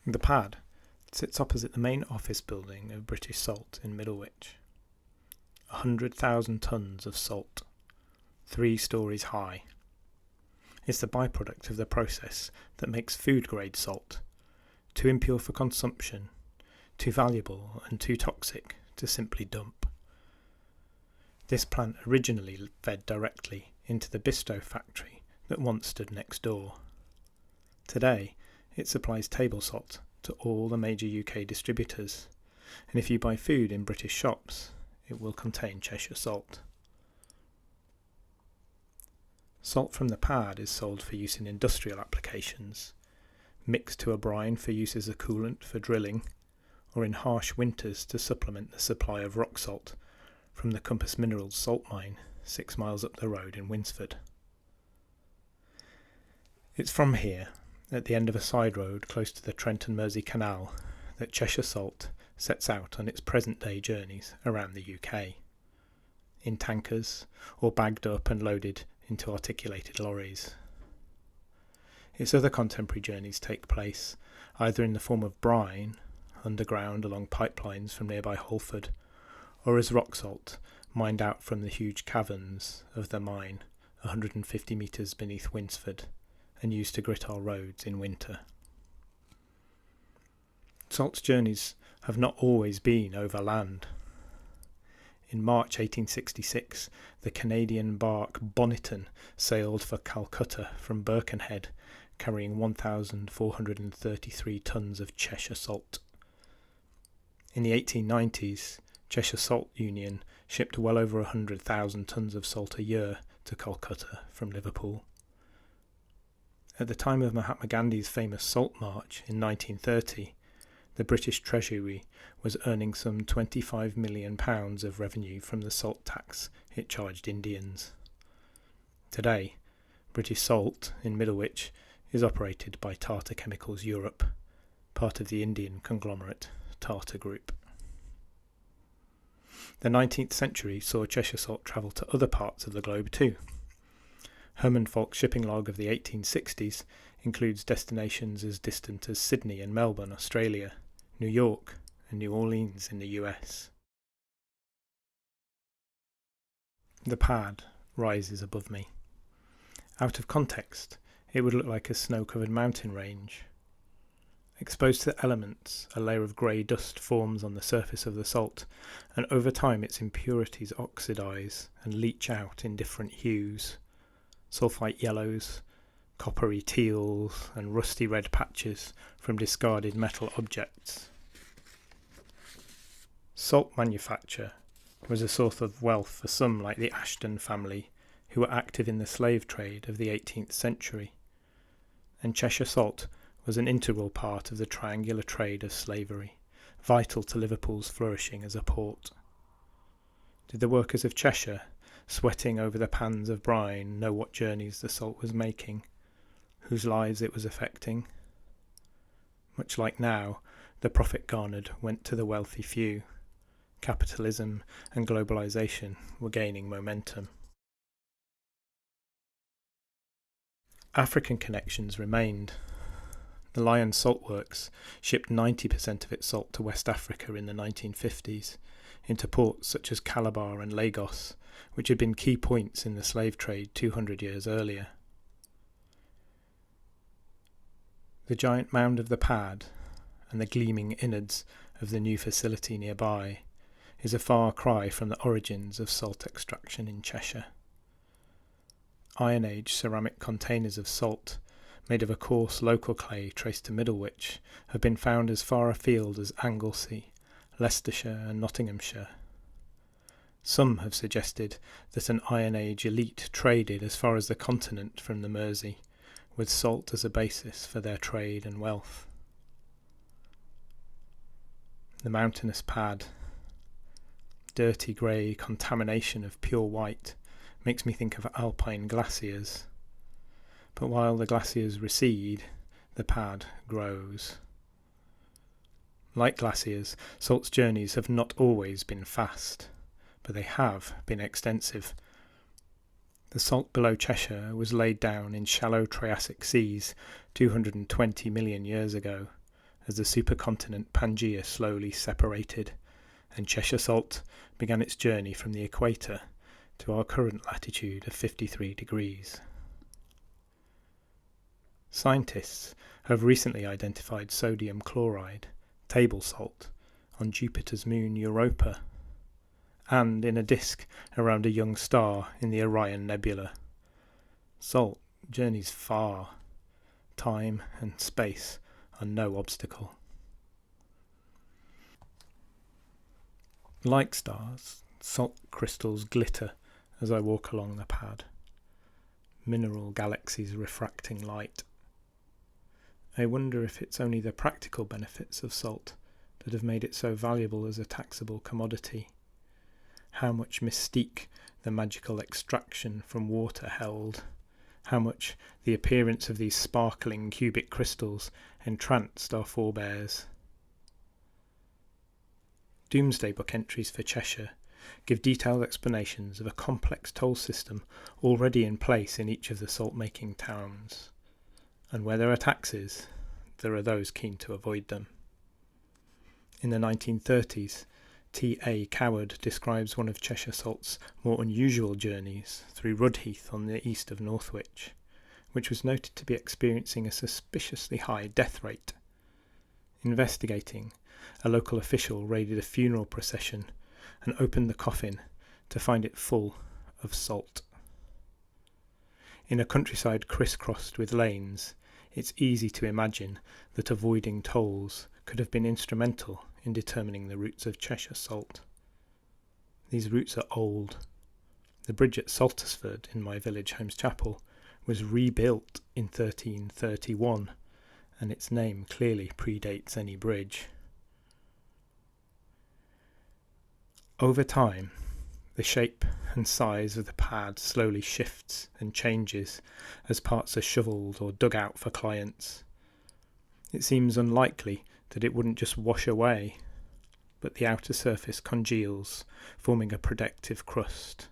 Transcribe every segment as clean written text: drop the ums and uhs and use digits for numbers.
The pad sits opposite the main office building of British Salt in Middlewich. 100,000 tonnes of salt, 3 stories high. It's the byproduct of the process that makes food-grade salt, too impure for consumption, too valuable and too toxic to simply dump. This plant originally fed directly into the Bisto factory that once stood next door. Today, it supplies table salt to all the major UK distributors, and if you buy food in British shops, it will contain Cheshire salt. Salt from the pad is sold for use in industrial applications, mixed to a brine for use as a coolant for drilling, or in harsh winters to supplement the supply of rock salt from the Compass Minerals salt mine 6 miles up the road in Winsford. It's from here, at the end of a side road close to the Trent and Mersey Canal, that Cheshire Salt sets out on its present-day journeys around the UK, in tankers or bagged up and loaded into articulated lorries. Its other contemporary journeys take place either in the form of brine, underground along pipelines from nearby Holford, or as rock salt mined out from the huge caverns of the mine 150 metres beneath Winsford and used to grit our roads in winter. Salt's journeys have not always been over land. In March 1866, the Canadian barque Bonnyton sailed for Calcutta from Birkenhead, carrying 1,433 tonnes of Cheshire salt. In the 1890s, Cheshire Salt Union shipped well over 100,000 tonnes of salt a year to Calcutta from Liverpool. At the time of Mahatma Gandhi's famous Salt March in 1930, the British Treasury was earning some £25 million of revenue from the salt tax it charged Indians. Today, British Salt in Middlewich is operated by Tata Chemicals Europe, part of the Indian conglomerate Tata Group. The 19th century saw Cheshire Salt travel to other parts of the globe too. Herman Falk's shipping log of the 1860s includes destinations as distant as Sydney and Melbourne, Australia, New York and New Orleans in the US. The pad rises above me. Out of context, it would look like a snow-covered mountain range. Exposed to the elements, a layer of grey dust forms on the surface of the salt, and over time its impurities oxidise and leach out in different hues. Sulphite yellows, coppery teals, and rusty red patches from discarded metal objects. Salt manufacture was a source of wealth for some like the Ashton family, who were active in the slave trade of the 18th century, and Cheshire Salt was an integral part of the triangular trade of slavery, vital to Liverpool's flourishing as a port. Did the workers of Cheshire, sweating over the pans of brine, know what journeys the salt was making, whose lives it was affecting? Much like now, the profit garnered went to the wealthy few. Capitalism and globalisation were gaining momentum. African connections remained. The Lion Salt Works shipped 90% of its salt to West Africa in the 1950s, into ports such as Calabar and Lagos, which had been key points in the slave trade 200 years earlier. The giant mound of the pad and the gleaming innards of the new facility nearby is a far cry from the origins of salt extraction in Cheshire. Iron Age ceramic containers of salt, made of a coarse local clay traced to Middlewich, have been found as far afield as Anglesey, Leicestershire and Nottinghamshire. Some have suggested that an Iron Age elite traded as far as the continent from the Mersey, with salt as a basis for their trade and wealth. The mountainous pad, dirty grey contamination of pure white, makes me think of alpine glaciers. But while the glaciers recede, the pad grows. Like glaciers, salt's journeys have not always been fast, but they have been extensive. The salt below Cheshire was laid down in shallow Triassic seas 220 million years ago, as the supercontinent Pangaea slowly separated, and Cheshire salt began its journey from the equator to our current latitude of 53 degrees. Scientists have recently identified sodium chloride, table salt, on Jupiter's moon Europa, and in a disk around a young star in the Orion Nebula. Salt journeys far. Time and space are no obstacle. Like stars, salt crystals glitter as I walk along the pad. Mineral galaxies refracting light. I wonder if it's only the practical benefits of salt that have made it so valuable as a taxable commodity. How much mystique the magical extraction from water held. How much the appearance of these sparkling cubic crystals entranced our forebears. Doomsday Book entries for Cheshire give detailed explanations of a complex toll system already in place in each of the salt-making towns. And where there are taxes, there are those keen to avoid them. In the 1930s, T.A. Coward describes one of Cheshire Salt's more unusual journeys through Rudheath on the east of Northwich, which was noted to be experiencing a suspiciously high death rate. Investigating, a local official raided a funeral procession and opened the coffin to find it full of salt. In a countryside crisscrossed with lanes, it's easy to imagine that avoiding tolls could have been instrumental in determining the routes of Cheshire salt. These routes are old. The bridge at Saltersford in my village Holmes Chapel was rebuilt in 1331, and its name clearly predates any bridge. Over time, the shape and size of the pad slowly shifts and changes as parts are shovelled or dug out for clients. It seems unlikely that it wouldn't just wash away, but the outer surface congeals, forming a protective crust.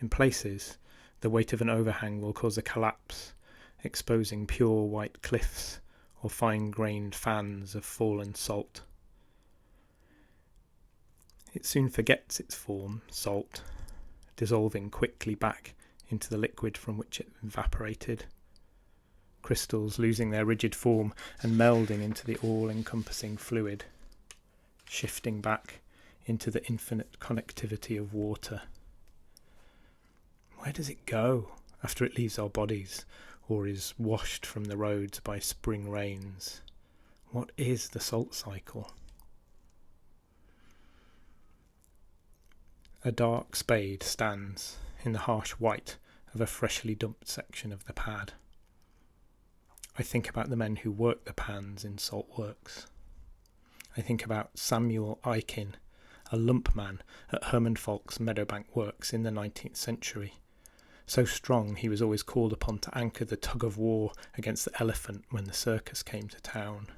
In places, the weight of an overhang will cause a collapse, exposing pure white cliffs or fine-grained fans of fallen salt. It soon forgets its form, salt, dissolving quickly back into the liquid from which it evaporated. Crystals losing their rigid form and melding into the all-encompassing fluid, shifting back into the infinite connectivity of water. Where does it go after it leaves our bodies or is washed from the roads by spring rains? What is the salt cycle? A dark spade stands in the harsh white of a freshly dumped section of the pad. I think about the men who work the pans in salt works. I think about Samuel Aikin, a lump man at Herman Falk's Meadowbank Works in the 19th century. So strong he was always called upon to anchor the tug of war against the elephant when the circus came to town.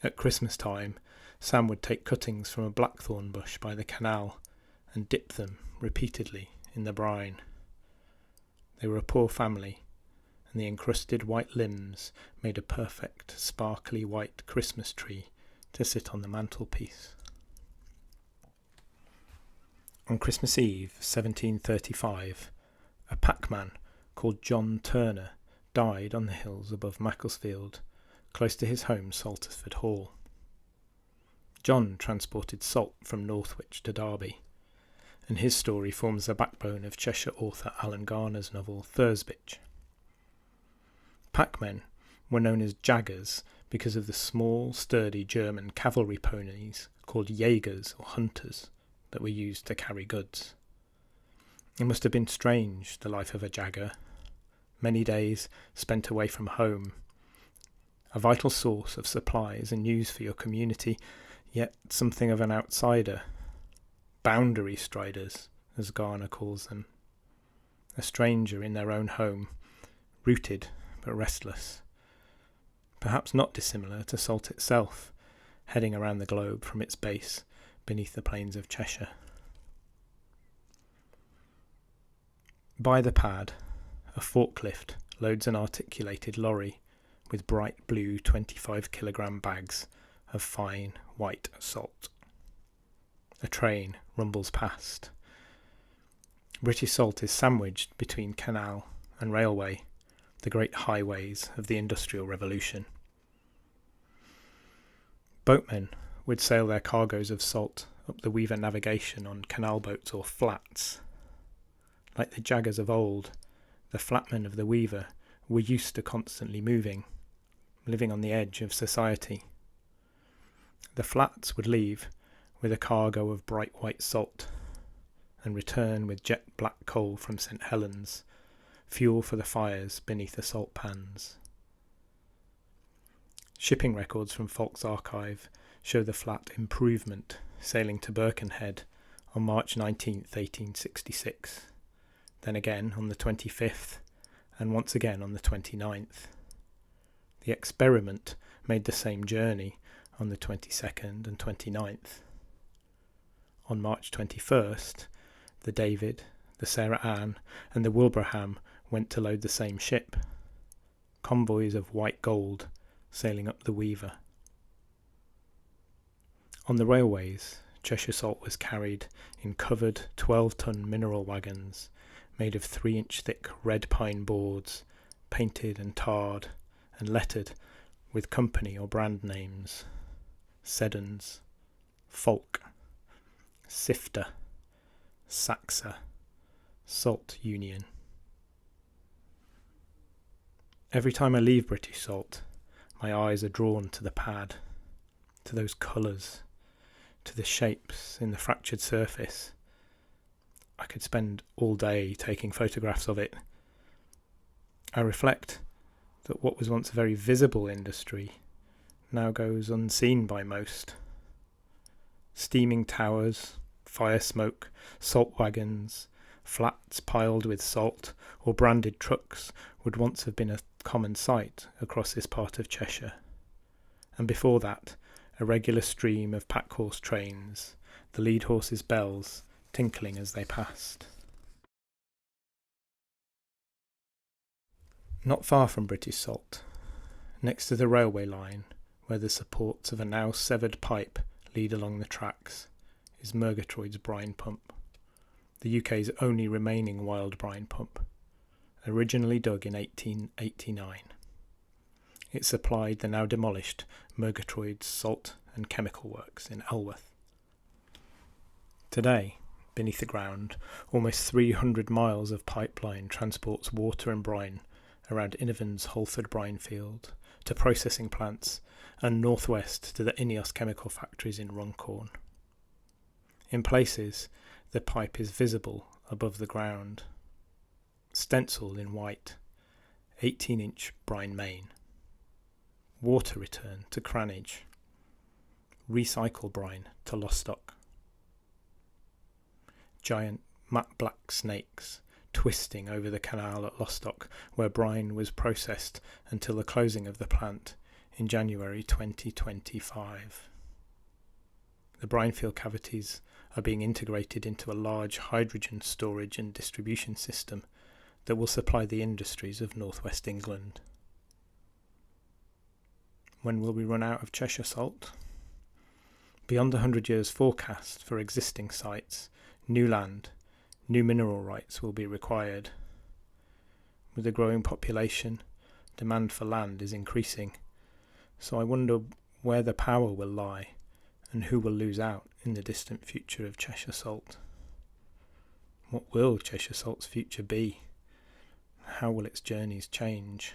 At Christmas time, Sam would take cuttings from a blackthorn bush by the canal and dip them repeatedly in the brine. They were a poor family, and the encrusted white limbs made a perfect, sparkly white Christmas tree to sit on the mantelpiece. On Christmas Eve, 1735, a packman called John Turner died on the hills above Macclesfield, close to his home Saltersford Hall. John transported salt from Northwich to Derby, and his story forms the backbone of Cheshire author Alan Garner's novel Thursbitch. Packmen were known as jaggers because of the small, sturdy German cavalry ponies called Jägers or hunters that were used to carry goods. It must have been strange, the life of a jagger. Many days spent away from home, a vital source of supplies and news for your community, yet something of an outsider. Boundary striders, as Garner calls them. A stranger in their own home, rooted but restless. Perhaps not dissimilar to salt itself, heading around the globe from its base beneath the plains of Cheshire. By the pad, a forklift loads an articulated lorry with bright blue 25-kilogram bags of fine white salt. A train rumbles past. British salt is sandwiched between canal and railway, the great highways of the Industrial Revolution. Boatmen would sail their cargoes of salt up the Weaver navigation on canal boats or flats. Like the jaggers of old, the flatmen of the Weaver were used to constantly moving, living on the edge of society. The flats would leave with a cargo of bright white salt and return with jet black coal from St. Helens, fuel for the fires beneath the salt pans. Shipping records from Falk's archive show the flat Improvement sailing to Birkenhead on March 19, 1866, then again on the 25th, and once again on the 29th. The Experiment made the same journey on the 22nd and 29th. On March 21st, the David, the Sarah Ann, and the Wilbraham went to load the same ship, convoys of white gold sailing up the Weaver. On the railways, Cheshire salt was carried in covered 12-ton mineral wagons made of 3-inch thick red pine boards, painted and tarred and lettered with company or brand names: Seddons, Falk, Sifter, Saxa, Salt Union. Every time I leave British salt, my eyes are drawn to the pad, to those colours, to the shapes in the fractured surface. I could spend all day taking photographs of it. I reflect that what was once a very visible industry now goes unseen by most. Steaming towers, fire smoke, salt wagons, flats piled with salt, or branded trucks would once have been a common sight across this part of Cheshire. And before that, a regular stream of pack-horse trains, the lead horses' bells tinkling as they passed. Not far from British salt, next to the railway line, where the supports of a now severed pipe lead along the tracks, is Murgatroyd's brine pump, the UK's only remaining wild brine pump, originally dug in 1889. It supplied the now demolished Murgatroyd's salt and chemical works in Elworth. Today, beneath the ground, almost 300 miles of pipeline transports water and brine around Innivan's Holford brine field to processing plants and northwest to the Ineos chemical factories in Runcorn. In places, the pipe is visible above the ground, stenciled in white, 18-inch brine main. Water return to Cranage. Recycle brine to Lostock. Giant matte black snakes twisting over the canal at Lostock, where brine was processed until the closing of the plant in January 2025. The brinefield cavities are being integrated into a large hydrogen storage and distribution system that will supply the industries of northwest England. When will we run out of Cheshire salt? Beyond 100 years forecast for existing sites, new land, new mineral rights will be required. With a growing population, demand for land is increasing, so I wonder where the power will lie and who will lose out in the distant future of Cheshire salt. What will Cheshire salt's future be? How will its journeys change?